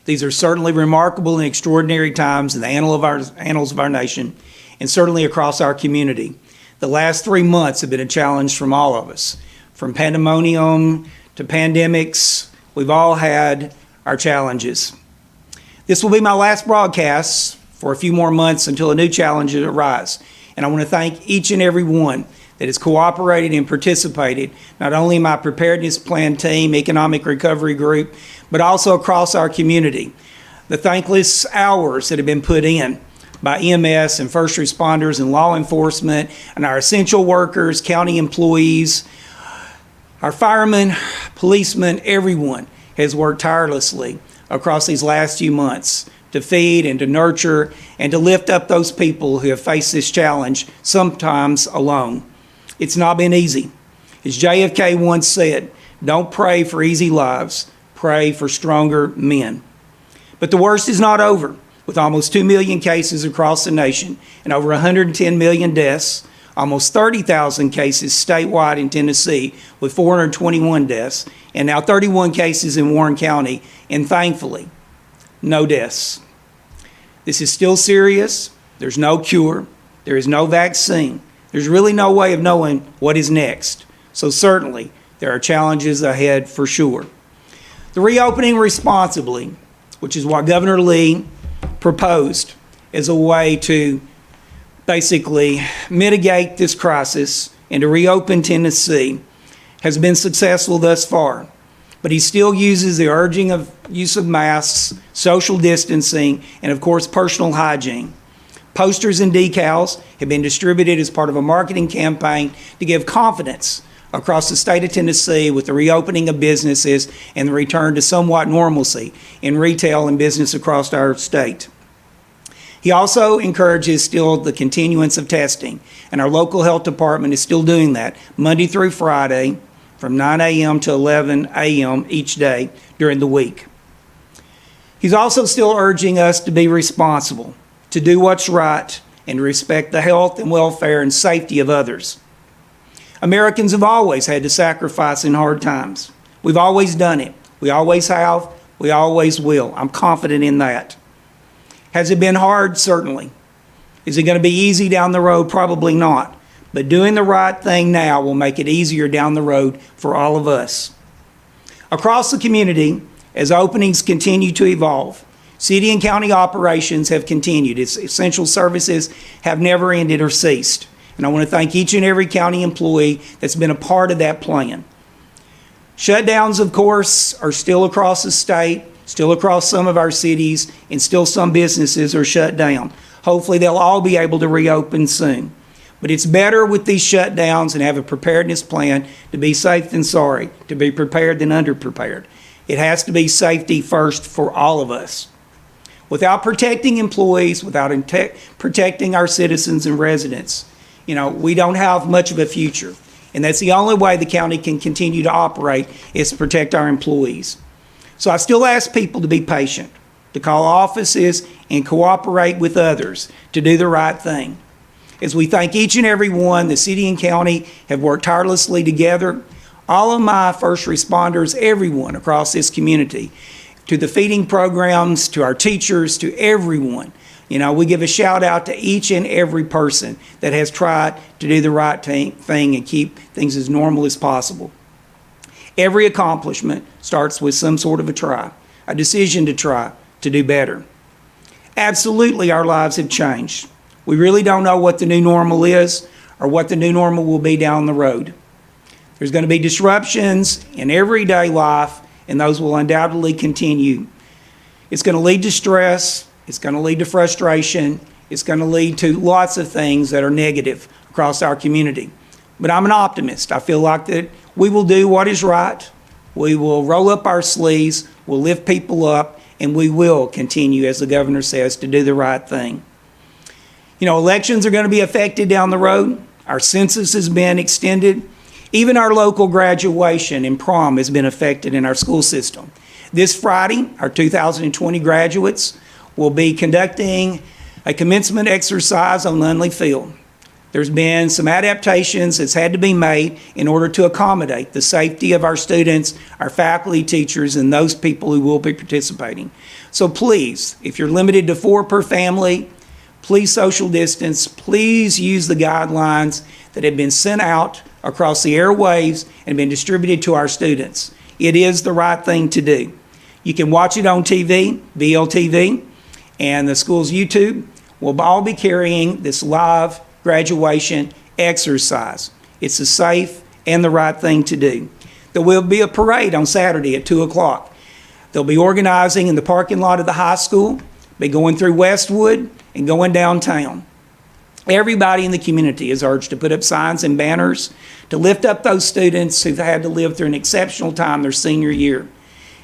These are certainly remarkable and extraordinary times in the annals of our nation, and certainly across our community. The last 3 months have been a challenge from all of us. From pandemonium to pandemics, we've all had our challenges. This will be my last broadcast for a few more months until a new challenge arises. And I want to thank each and every one that has cooperated and participated, not only in my preparedness plan team, economic recovery group, but also across our community. The thankless hours that have been put in by EMS and first responders and law enforcement and our essential workers, county employees, our firemen, policemen, everyone has worked tirelessly across these last few months to feed and to nurture and to lift up those people who have faced this challenge, sometimes alone. It's not been easy. As JFK once said, don't pray for easy lives, pray for stronger men. But the worst is not over. With almost 2 million cases across the nation and over 110 million deaths, almost 30,000 cases statewide in Tennessee with 421 deaths, and now 31 cases in Warren County, and thankfully, no deaths. This is still serious. There's no cure. There is no vaccine. There's really no way of knowing what is next. So certainly, there are challenges ahead for sure. The reopening responsibly, which is what Governor Lee proposed as a way to basically mitigate this crisis and to reopen Tennessee, has been successful thus far. But he still uses the urging of use of masks, social distancing, and of course, personal hygiene. Posters and decals have been distributed as part of a marketing campaign to give confidence across the state of Tennessee with the reopening of businesses and the return to somewhat normalcy in retail and business across our state. He also encourages still the continuance of testing, and our local health department is still doing that Monday through Friday from 9 a.m. to 11 a.m. each day during the week. He's also still urging us to be responsible, to do what's right, and to respect the health and welfare and safety of others. Americans have always had to sacrifice in hard times. We've always done it. We always have. We always will. I'm confident in that. Has it been hard? Certainly. Is it going to be easy down the road? Probably not. But doing the right thing now will make it easier down the road for all of us. Across the community, as openings continue to evolve, city and county operations have continued. Its essential services have never ended or ceased. And I want to thank each and every county employee that's been a part of that plan. Shutdowns, of course, are still across the state, still across some of our cities, and still some businesses are shut down. Hopefully they'll all be able to reopen soon. But it's better with these shutdowns and have a preparedness plan to be safe than sorry, to be prepared than underprepared. It has to be safety first for all of us. Without protecting employees, without protecting our citizens and residents, we don't have much of a future. And that's the only way the county can continue to operate is to protect our employees. So I still ask people to be patient, to call offices and cooperate with others to do the right thing. As we thank each and every one, the city and county have worked tirelessly together. All of my first responders, everyone across this community, to the feeding programs, to our teachers, to everyone. We give a shout out to each and every person that has tried to do the right thing and keep things as normal as possible. Every accomplishment starts with some sort of a try, a decision to try to do better. Absolutely, our lives have changed. We really don't know what the new normal is or what the new normal will be down the road. There's going to be disruptions in everyday life, and those will undoubtedly continue. It's going to lead to stress. It's going to lead to frustration. It's going to lead to lots of things that are negative across our community. But I'm an optimist. I feel like that we will do what is right. We will roll up our sleeves. We'll lift people up, and we will continue, as the governor says, to do the right thing. Elections are going to be affected down the road. Our census has been extended. Even our local graduation and prom has been affected in our school system. This Friday, our 2020 graduates will be conducting a commencement exercise on Lunley Field. There's been some adaptations that's had to be made in order to accommodate the safety of our students, our faculty, teachers, and those people who will be participating. So please, if you're limited to 4 per family, please social distance. Please use the guidelines that have been sent out across the airwaves and been distributed to our students. It is the right thing to do. You can watch it on TV, BLTV, and the school's YouTube. We'll all be carrying this live graduation exercise. It's the safe and the right thing to do. There will be a parade on Saturday at 2 o'clock. They'll be organizing in the parking lot of the high school, be going through Westwood and going downtown. Everybody in the community is urged to put up signs and banners to lift up those students who've had to live through an exceptional time their senior year.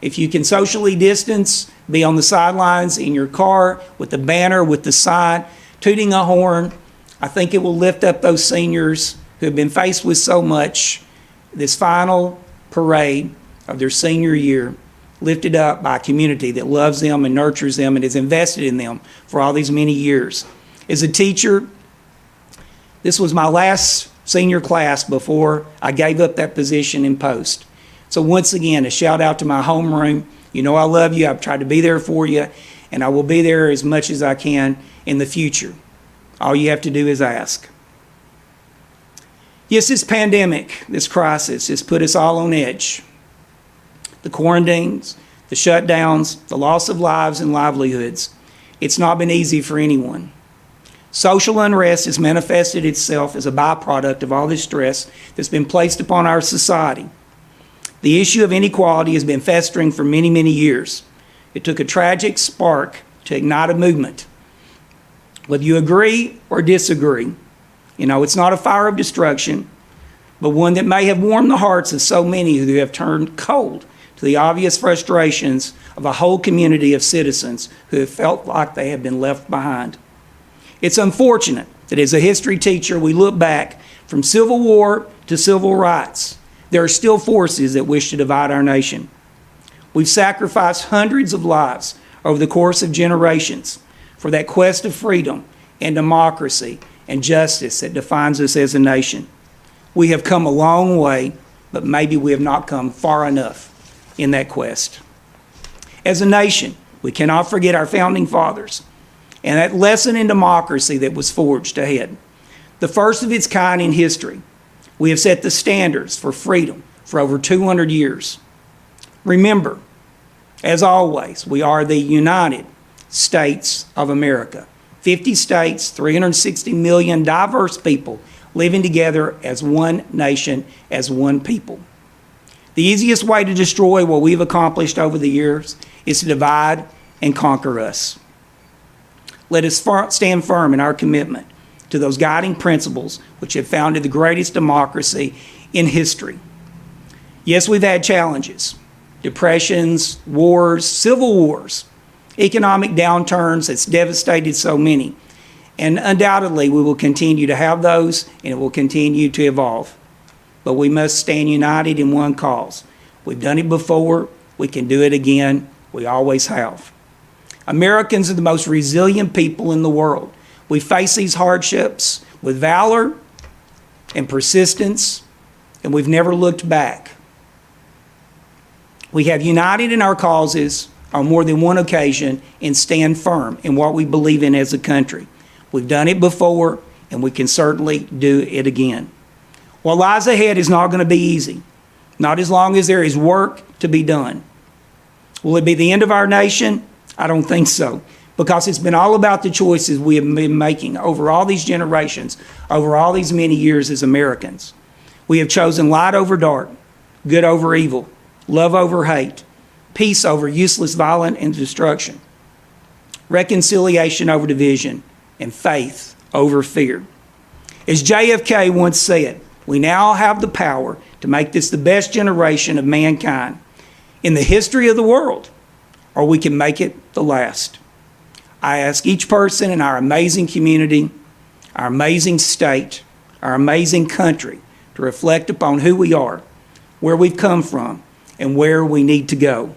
If you can socially distance, be on the sidelines in your car with the banner, with the sign, tooting a horn, I think it will lift up those seniors who have been faced with so much, this final parade of their senior year, lifted up by a community that loves them and nurtures them and is invested in them for all these many years. As a teacher, this was my last senior class before I gave up that position in post. So once again, a shout out to my homeroom. You know I love you. I've tried to be there for you, and I will be there as much as I can in the future. All you have to do is ask. Yes, this pandemic, this crisis, has put us all on edge. The quarantines, the shutdowns, the loss of lives and livelihoods. It's not been easy for anyone. Social unrest has manifested itself as a byproduct of all this stress that's been placed upon our society. The issue of inequality has been festering for many, many years. It took a tragic spark to ignite a movement. Whether you agree or disagree, it's not a fire of destruction, but one that may have warmed the hearts of so many who have turned cold to the obvious frustrations of a whole community of citizens who have felt like they have been left behind. It's unfortunate that as a history teacher, we look back from Civil War to civil rights. There are still forces that wish to divide our nation. We've sacrificed hundreds of lives over the course of generations for that quest of freedom and democracy and justice that defines us as a nation. We have come a long way, but maybe we have not come far enough in that quest. As a nation, we cannot forget our founding fathers and that lesson in democracy that was forged ahead. The first of its kind in history, we have set the standards for freedom for over 200 years. Remember, as always, we are the United States of America. 50 states, 360 million diverse people living together as one nation, as one people. The easiest way to destroy what we've accomplished over the years is to divide and conquer us. Let us stand firm in our commitment to those guiding principles which have founded the greatest democracy in history. Yes, we've had challenges, depressions, wars, civil wars, economic downturns that's devastated so many. And undoubtedly, we will continue to have those, and it will continue to evolve. But we must stand united in one cause. We've done it before. We can do it again. We always have. Americans are the most resilient people in the world. We face these hardships with valor and persistence, and we've never looked back. We have united in our causes on more than one occasion and stand firm in what we believe in as a country. We've done it before, and we can certainly do it again. What lies ahead is not going to be easy, not as long as there is work to be done. Will it be the end of our nation? I don't think so, because it's been all about the choices we have been making over all these generations, over all these many years as Americans. We have chosen light over dark, good over evil, love over hate, peace over useless violence and destruction, reconciliation over division, and faith over fear. As JFK once said, we now have the power to make this the best generation of mankind in the history of the world, or we can make it the last. I ask each person in our amazing community, our amazing state, our amazing country to reflect upon who we are, where we've come from, and where we need to go.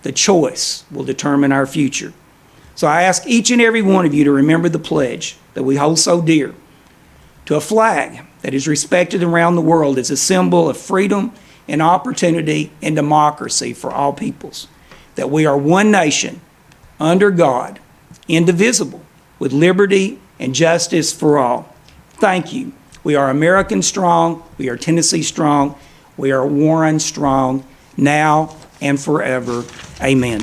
The choice will determine our future. So I ask each and every one of you to remember the pledge that we hold so dear, to a flag that is respected around the world as a symbol of freedom and opportunity and democracy for all peoples, that we are one nation under God, indivisible, with liberty and justice for all. Thank you. We are American strong. We are Tennessee strong. We are Warren strong now and forever. Amen.